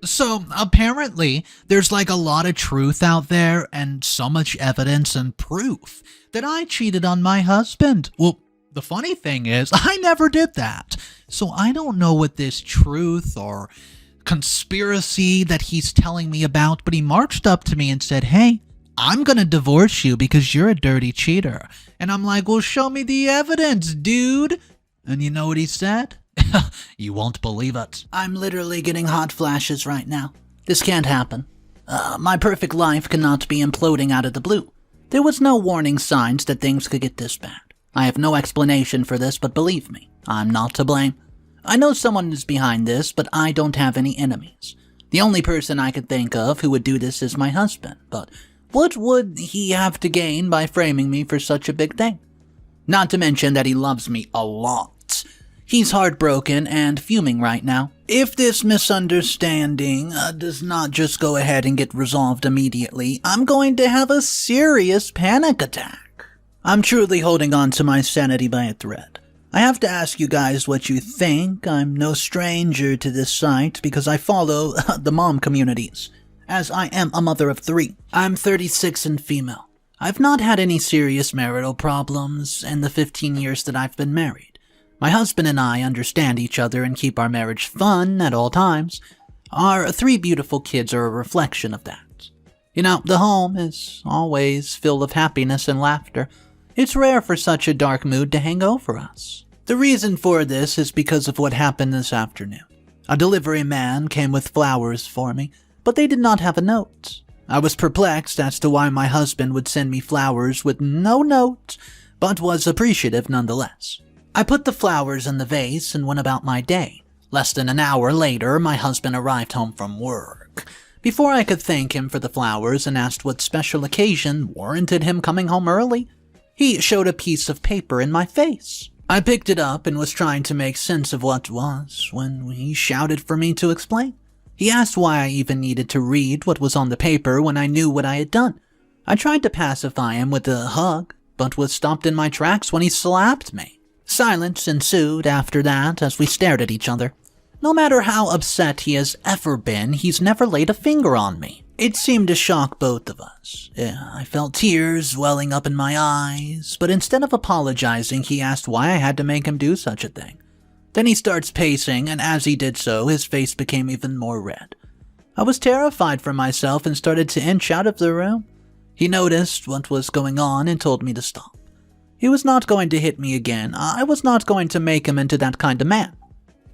So, apparently, there's like a lot of truth out there and so much evidence and proof that I cheated on my husband. Well, the funny thing is, I never did that. So I don't know what this truth or conspiracy that he's telling me about, but he marched up to me and said, "Hey, I'm gonna divorce you because you're a dirty cheater." And I'm like, "Well, show me the evidence, dude." And you know what he said? You won't believe it. I'm literally getting hot flashes right now. This can't happen. My perfect life cannot be imploding out of the blue. There was no warning signs that things could get this bad. I have no explanation for this, but believe me, I'm not to blame. I know someone is behind this, but I don't have any enemies. The only person I could think of who would do this is my husband, but what would he have to gain by framing me for such a big thing? Not to mention that he loves me a lot. He's heartbroken and fuming right now. If this misunderstanding does not just go ahead and get resolved immediately, I'm going to have a serious panic attack. I'm truly holding on to my sanity by a thread. I have to ask you guys what you think. I'm no stranger to this site because I follow the mom communities, as I am a mother of 3. I'm 36 and female. I've not had any serious marital problems in the 15 years that I've been married. My husband and I understand each other and keep our marriage fun at all times. Our 3 beautiful kids are a reflection of that. You know, the home is always filled of happiness and laughter. It's rare for such a dark mood to hang over us. The reason for this is because of what happened this afternoon. A delivery man came with flowers for me, but they did not have a note. I was perplexed as to why my husband would send me flowers with no note, but was appreciative nonetheless. I put the flowers in the vase and went about my day. Less than an hour later, my husband arrived home from work. Before I could thank him for the flowers and asked what special occasion warranted him coming home early, he showed a piece of paper in my face. I picked it up and was trying to make sense of what it was when he shouted for me to explain. He asked why I even needed to read what was on the paper when I knew what I had done. I tried to pacify him with a hug, but was stopped in my tracks when he slapped me. Silence ensued after that as we stared at each other. No matter how upset he has ever been, he's never laid a finger on me. It seemed to shock both of us. I felt tears welling up in my eyes, but instead of apologizing, he asked why I had to make him do such a thing. Then he starts pacing, and as he did so, his face became even more red. I was terrified for myself and started to inch out of the room. He noticed what was going on and told me to stop. He was not going to hit me again. I was not going to make him into that kind of man,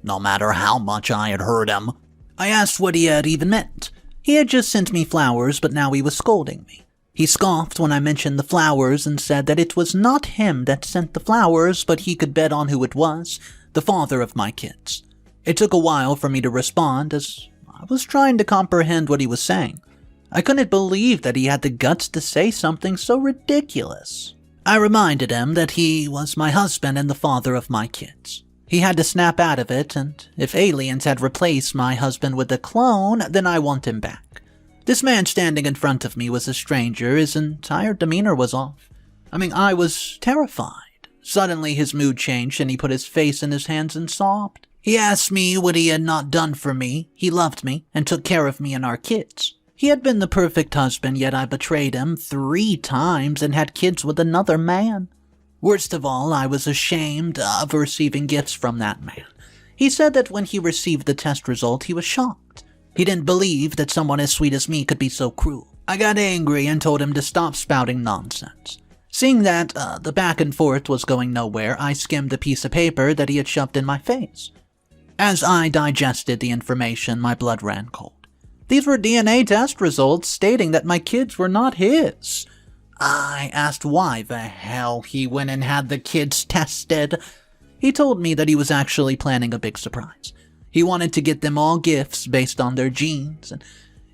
no matter how much I had hurt him. I asked what he had even meant. He had just sent me flowers, but now he was scolding me. He scoffed when I mentioned the flowers and said that it was not him that sent the flowers, but he could bet on who it was, the father of my kids. It took a while for me to respond, as I was trying to comprehend what he was saying. I couldn't believe that he had the guts to say something so ridiculous. I reminded him that he was my husband and the father of my kids. He had to snap out of it, and if aliens had replaced my husband with a clone, then I want him back. This man standing in front of me was a stranger. His entire demeanor was off. I was terrified. Suddenly his mood changed and he put his face in his hands and sobbed. He asked me what he had not done for me. He loved me and took care of me and our kids. He had been the perfect husband, yet I betrayed him 3 times and had kids with another man. Worst of all, I was ashamed of receiving gifts from that man. He said that when he received the test result, he was shocked. He didn't believe that someone as sweet as me could be so cruel. I got angry and told him to stop spouting nonsense. Seeing that the back and forth was going nowhere, I skimmed the piece of paper that he had shoved in my face. As I digested the information, my blood ran cold. These were DNA test results stating that my kids were not his. I asked why the hell he went and had the kids tested. He told me that he was actually planning a big surprise. He wanted to get them all gifts based on their genes, and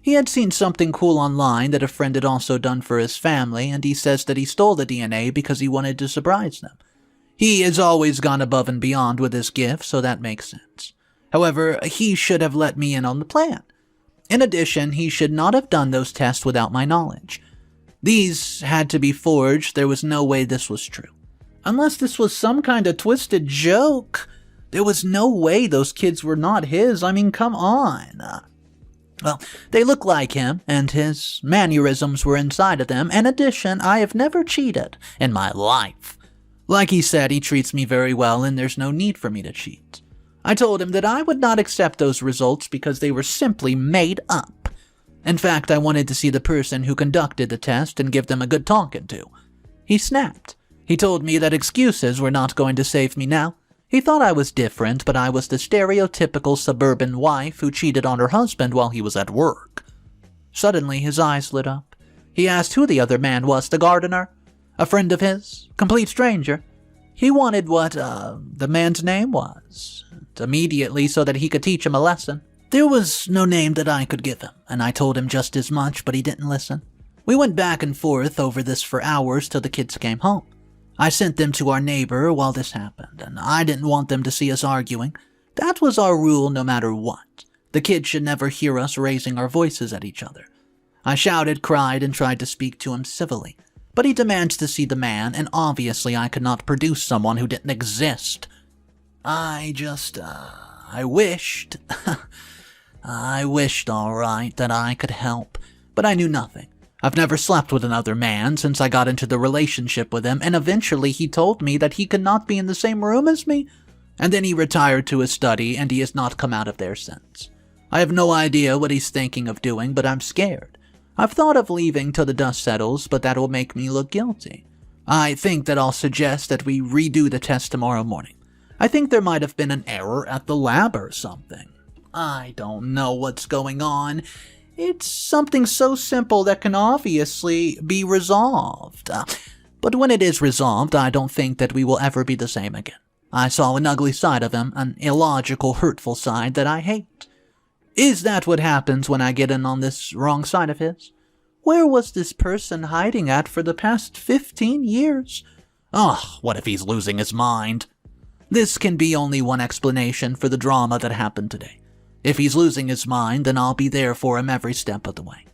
he had seen something cool online that a friend had also done for his family, and he says that he stole the DNA because he wanted to surprise them. He has always gone above and beyond with his gifts, so that makes sense. However, he should have let me in on the plan. In addition, he should not have done those tests without my knowledge. These had to be forged. There was no way this was true. Unless this was some kind of twisted joke. There was no way those kids were not his. Come on. Well, they look like him, and his mannerisms were inside of them. In addition, I have never cheated in my life. Like he said, he treats me very well, and there's no need for me to cheat. I told him that I would not accept those results because they were simply made up. In fact, I wanted to see the person who conducted the test and give them a good talking to. He snapped. He told me that excuses were not going to save me now. He thought I was different, but I was the stereotypical suburban wife who cheated on her husband while he was at work. Suddenly, his eyes lit up. He asked who the other man was, the gardener? A friend of his? Complete stranger? He wanted what, the man's name was, immediately so that he could teach him a lesson. There was no name that I could give him, and I told him just as much, but he didn't listen. We went back and forth over this for hours till the kids came home. I sent them to our neighbor while this happened, and I didn't want them to see us arguing. That was our rule no matter what. The kids should never hear us raising our voices at each other. I shouted, cried, and tried to speak to him civilly. But he demands to see the man, and obviously I could not produce someone who didn't exist. I wished, I wished, all right, that I could help, but I knew nothing. I've never slept with another man since I got into the relationship with him, and eventually he told me that he could not be in the same room as me, and then he retired to his study, and he has not come out of there since. I have no idea what he's thinking of doing, but I'm scared. I've thought of leaving till the dust settles, but that will make me look guilty. I think that I'll suggest that we redo the test tomorrow morning. I think there might have been an error at the lab or something. I don't know what's going on. It's something so simple that can obviously be resolved. But when it is resolved, I don't think that we will ever be the same again. I saw an ugly side of him, an illogical, hurtful side that I hate. Is that what happens when I get in on this wrong side of his? Where was this person hiding at for the past 15 years? Oh, what if he's losing his mind? This can be only one explanation for the drama that happened today. If he's losing his mind, then I'll be there for him every step of the way.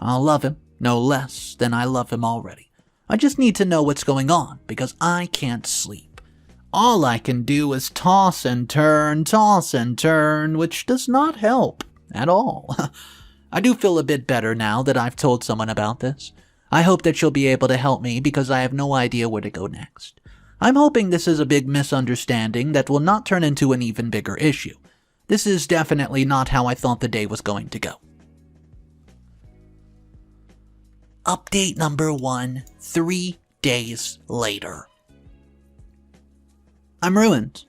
I'll love him no less than I love him already. I just need to know what's going on because I can't sleep. All I can do is toss and turn, which does not help at all. I do feel a bit better now that I've told someone about this. I hope that you'll be able to help me because I have no idea where to go next. I'm hoping this is a big misunderstanding that will not turn into an even bigger issue. This is definitely not how I thought the day was going to go. Update number 1, 3 days later. I'm ruined.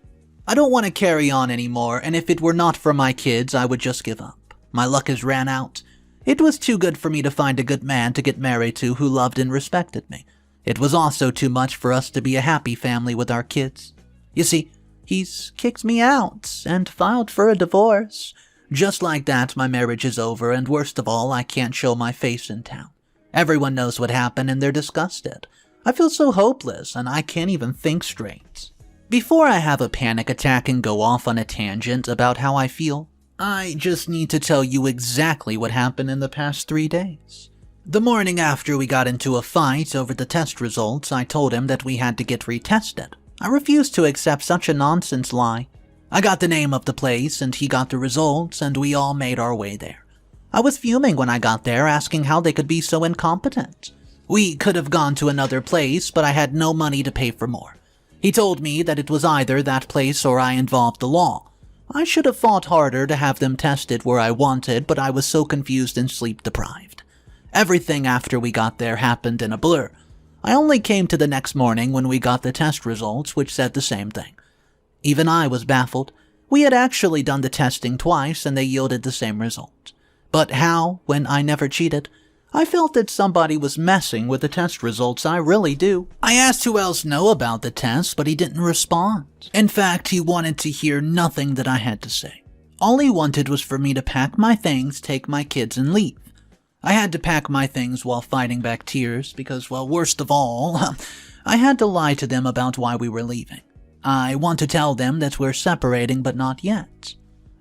I don't want to carry on anymore, and if it were not for my kids, I would just give up. My luck has ran out. It was too good for me to find a good man to get married to who loved and respected me. It was also too much for us to be a happy family with our kids. You see, he's kicked me out and filed for a divorce. Just like that, my marriage is over, and worst of all, I can't show my face in town. Everyone knows what happened, and they're disgusted. I feel so hopeless, and I can't even think straight. Before I have a panic attack and go off on a tangent about how I feel, I just need to tell you exactly what happened in the past 3 days. The morning after we got into a fight over the test results, I told him that we had to get retested. I refused to accept such a nonsense lie. I got the name of the place, and he got the results, and we all made our way there. I was fuming when I got there, asking how they could be so incompetent. We could have gone to another place, but I had no money to pay for more. He told me that it was either that place or I involved the law. I should have fought harder to have them tested where I wanted, but I was so confused and sleep-deprived. Everything after we got there happened in a blur. I only came to the next morning when we got the test results, which said the same thing. Even I was baffled. We had actually done the testing twice, and they yielded the same result. But how, when I never cheated? I felt that somebody was messing with the test results, I really do. I asked who else knew about the test, but he didn't respond. In fact, he wanted to hear nothing that I had to say. All he wanted was for me to pack my things, take my kids, and leave. I had to pack my things while fighting back tears because, well, worst of all, I had to lie to them about why we were leaving. I want to tell them that we're separating, but not yet.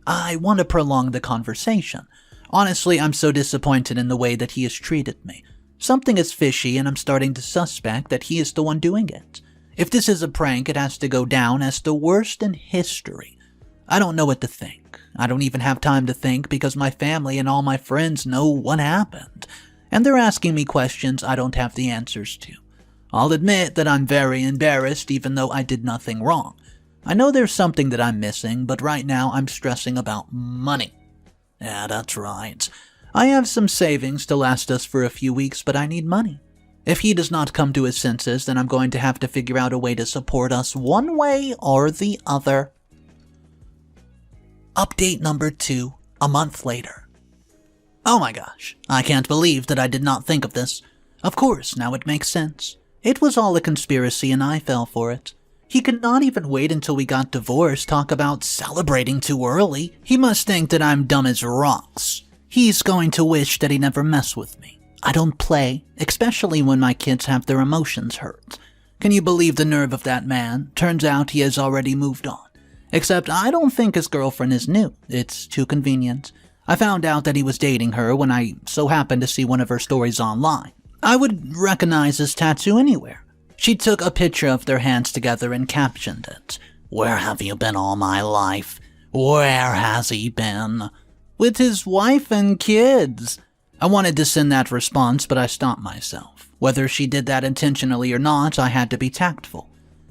I want to prolong the conversation. Honestly, I'm so disappointed in the way that he has treated me. Something is fishy, and I'm starting to suspect that he is the one doing it. If this is a prank, it has to go down as the worst in history. I don't know what to think. I don't even have time to think because my family and all my friends know what happened. And they're asking me questions I don't have the answers to. I'll admit that I'm very embarrassed even though I did nothing wrong. I know there's something that I'm missing, but right now I'm stressing about money. Yeah, that's right. I have some savings to last us for a few weeks, but I need money. If he does not come to his senses, then I'm going to have to figure out a way to support us one way or the other. Update number 2, a month later. Oh my gosh, I can't believe that I did not think of this. Of course, now it makes sense. It was all a conspiracy and I fell for it. He could not even wait until we got divorced, talk about celebrating too early. He must think that I'm dumb as rocks. He's going to wish that he never messed with me. I don't play, especially when my kids have their emotions hurt. Can you believe the nerve of that man? Turns out he has already moved on. Except I don't think his girlfriend is new. It's too convenient. I found out that he was dating her when I so happened to see one of her stories online. I would recognize his tattoo anywhere. She took a picture of their hands together and captioned it. "Where have you been all my life? Where has he been?" With his wife and kids. I wanted to send that response, but I stopped myself. Whether she did that intentionally or not, I had to be tactful.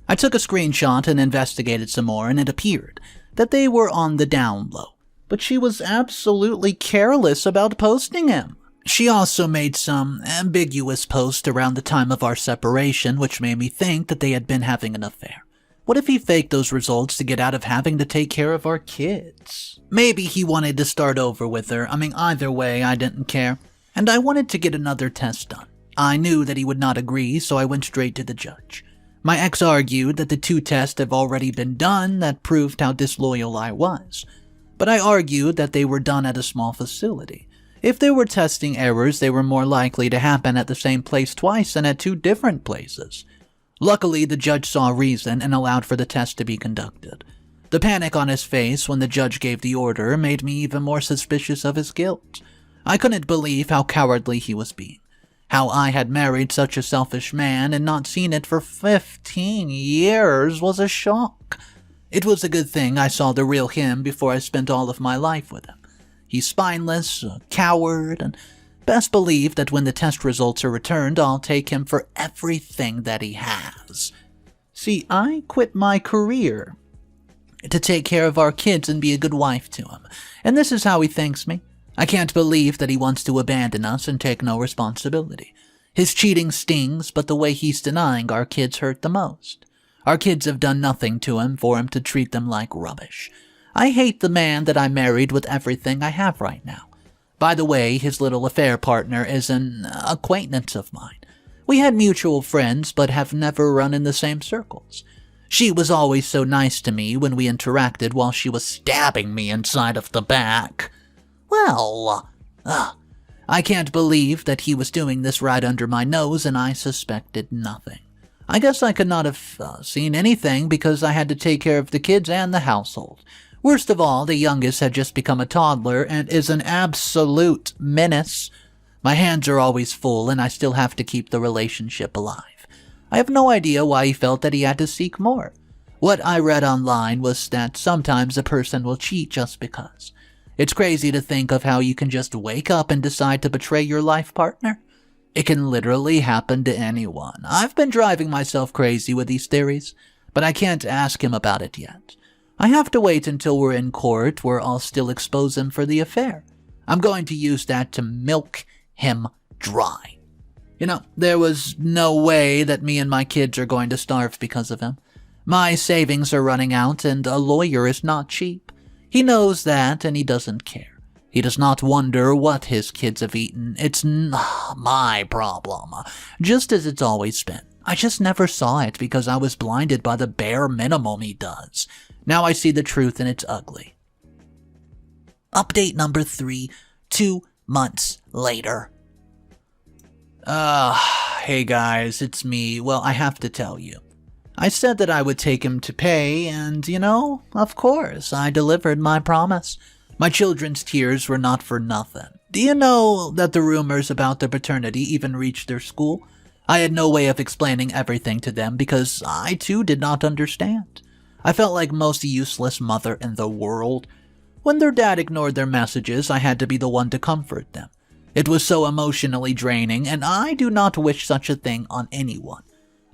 I took a screenshot and investigated some more, and it appeared that they were on the down low. But she was absolutely careless about posting him. She also made some ambiguous post around the time of our separation, which made me think that they had been having an affair. What if he faked those results to get out of having to take care of our kids? Maybe he wanted to start over with her. Either way, I didn't care. And I wanted to get another test done. I knew that he would not agree, so I went straight to the judge. My ex argued that the 2 tests have already been done that proved how disloyal I was. But I argued that they were done at a small facility. If there were testing errors, they were more likely to happen at the same place twice than at 2 different places. Luckily, the judge saw reason and allowed for the test to be conducted. The panic on his face when the judge gave the order made me even more suspicious of his guilt. I couldn't believe how cowardly he was being. How I had married such a selfish man and not seen it for 15 years was a shock. It was a good thing I saw the real him before I spent all of my life with him. He's spineless, a coward, and best believe that when the test results are returned, I'll take him for everything that he has. See, I quit my career to take care of our kids and be a good wife to him, and this is how he thanks me. I can't believe that he wants to abandon us and take no responsibility. His cheating stings, but the way he's denying our kids hurt the most. Our kids have done nothing to him for him to treat them like rubbish. I hate the man that I married with everything I have right now. By the way, his little affair partner is an acquaintance of mine. We had mutual friends, but have never run in the same circles. She was always so nice to me when we interacted while she was stabbing me inside of the back. Well, I can't believe that he was doing this right under my nose and I suspected nothing. I guess I could not have seen anything because I had to take care of the kids and the household. Worst of all, the youngest had just become a toddler and is an absolute menace. My hands are always full and I still have to keep the relationship alive. I have no idea why he felt that he had to seek more. What I read online was that sometimes a person will cheat just because. It's crazy to think of how you can just wake up and decide to betray your life partner. It can literally happen to anyone. I've been driving myself crazy with these theories, but I can't ask him about it yet. I have to wait until we're in court where I'll still expose him for the affair. I'm going to use that to milk him dry. There was no way that me and my kids are going to starve because of him. My savings are running out and a lawyer is not cheap. He knows that and he doesn't care. He does not wonder what his kids have eaten. It's my problem, just as it's always been. I just never saw it because I was blinded by the bare minimum he does. Now I see the truth and it's ugly. Update number 3, 2 months later. Hey guys, it's me. Well, I have to tell you. I said that I would take him to pay and, of course, I delivered my promise. My children's tears were not for nothing. Do you know that the rumors about their paternity even reached their school? I had no way of explaining everything to them because I too did not understand. I felt like most useless mother in the world. When their dad ignored their messages, I had to be the one to comfort them. It was so emotionally draining, and I do not wish such a thing on anyone.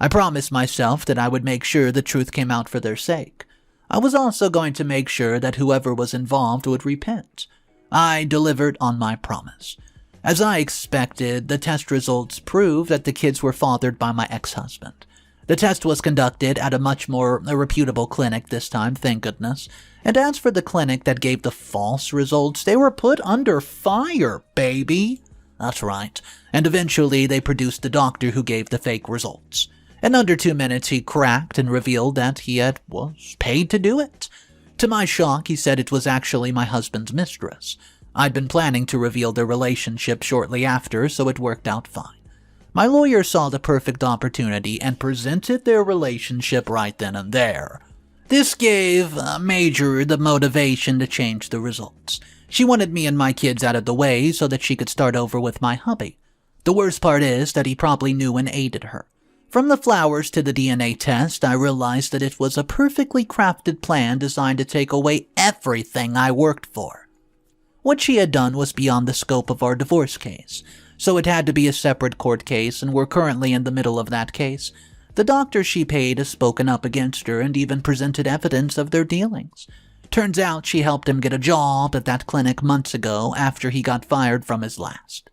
I promised myself that I would make sure the truth came out for their sake. I was also going to make sure that whoever was involved would repent. I delivered on my promise. As I expected, the test results proved that the kids were fathered by my ex-husband. The test was conducted at a much more reputable clinic this time, thank goodness. And as for the clinic that gave the false results, they were put under fire, baby. That's right. And eventually they produced the doctor who gave the fake results. In under 2 minutes, he cracked and revealed that he was paid to do it. To my shock, he said it was actually my husband's mistress. I'd been planning to reveal their relationship shortly after, so it worked out fine. My lawyer saw the perfect opportunity and presented their relationship right then and there. This gave Major the motivation to change the results. She wanted me and my kids out of the way so that she could start over with my hubby. The worst part is that he probably knew and aided her. From the flowers to the DNA test, I realized that it was a perfectly crafted plan designed to take away everything I worked for. What she had done was beyond the scope of our divorce case, so it had to be a separate court case, and we're currently in the middle of that case. The doctor she paid has spoken up against her and even presented evidence of their dealings. Turns out she helped him get a job at that clinic months ago after he got fired from his last.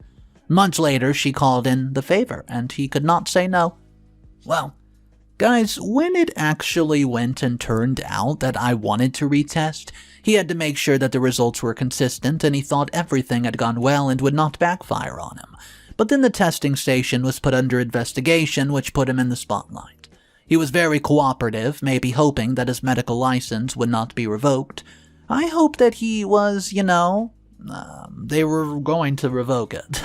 Months later, she called in the favor, and he could not say no. Well, guys, when it actually went and turned out that I wanted to retest, he had to make sure that the results were consistent, and he thought everything had gone well and would not backfire on him. But then the testing station was put under investigation, which put him in the spotlight. He was very cooperative, maybe hoping that his medical license would not be revoked. I hope that he was, they were going to revoke it.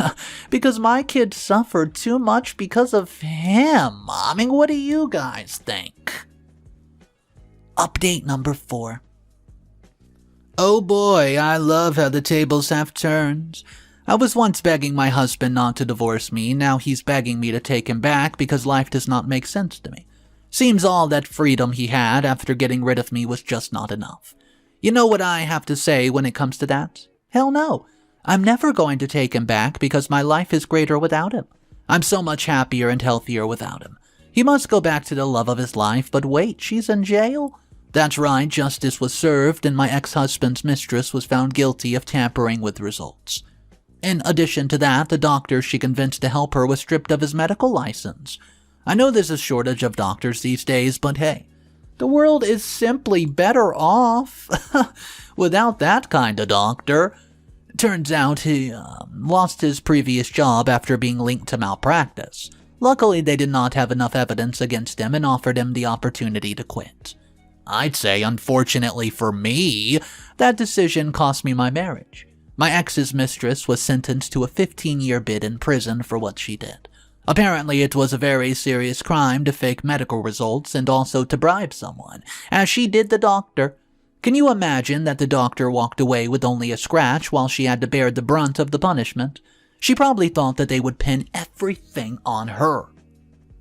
Because my kid suffered too much because of him. I mean, what do you guys think? Update number 4. Oh boy, I love how the tables have turned. I was once begging my husband not to divorce me, now he's begging me to take him back because life does not make sense to me. Seems all that freedom he had after getting rid of me was just not enough. You know what I have to say when it comes to that? Hell no. I'm never going to take him back because my life is greater without him. I'm so much happier and healthier without him. He must go back to the love of his life, but wait, she's in jail? That's right, justice was served and my ex-husband's mistress was found guilty of tampering with results. In addition to that, the doctor she convinced to help her was stripped of his medical license. I know there's a shortage of doctors these days, but hey, the world is simply better off without that kind of doctor. Turns out he lost his previous job after being linked to malpractice. Luckily, they did not have enough evidence against him and offered him the opportunity to quit. I'd say, unfortunately for me, that decision cost me my marriage. My ex's mistress was sentenced to a 15-year bid in prison for what she did. Apparently, it was a very serious crime to fake medical results and also to bribe someone, as she did the doctor. Can you imagine that the doctor walked away with only a scratch while she had to bear the brunt of the punishment? She probably thought that they would pin everything on her.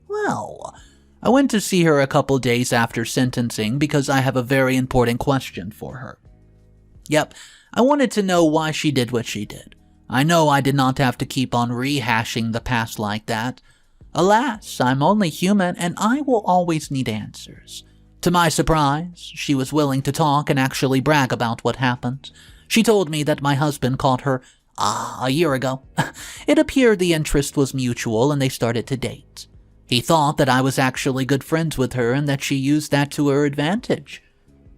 Well, I went to see her a couple days after sentencing because I have a very important question for her. Yep, I wanted to know why she did what she did. I know I did not have to keep on rehashing the past like that. Alas, I'm only human and I will always need answers. To my surprise, she was willing to talk and actually brag about what happened. She told me that my husband called her a year ago. It appeared the interest was mutual and they started to date. He thought that I was actually good friends with her and that she used that to her advantage.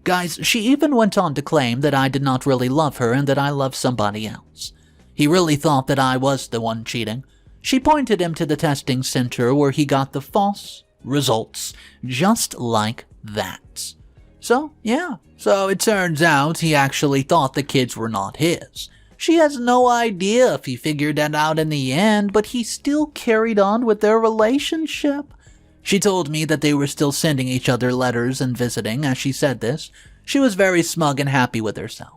Guys, she even went on to claim that I did not really love her and that I loved somebody else. He really thought that I was the one cheating. She pointed him to the testing center where he got the false results, just like that. So it turns out he actually thought the kids were not his. She has no idea if he figured that out in the end, but he still carried on with their relationship. She told me that they were still sending each other letters and visiting. As she said this, she was very smug and happy with herself.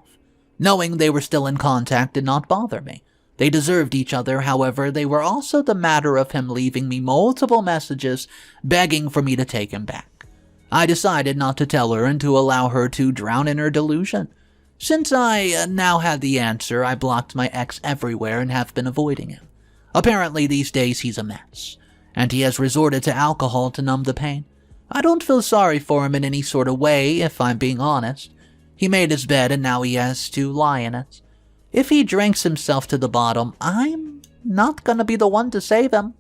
Knowing they were still in contact did not bother me. They deserved each other, however, they were also the matter of him leaving me multiple messages begging for me to take him back. I decided not to tell her and to allow her to drown in her delusion. Since I now had the answer, I blocked my ex everywhere and have been avoiding him. Apparently these days he's a mess, and he has resorted to alcohol to numb the pain. I don't feel sorry for him in any sort of way, if I'm being honest. He made his bed and now he has to lie in it. If he drinks himself to the bottom, I'm not gonna be the one to save him.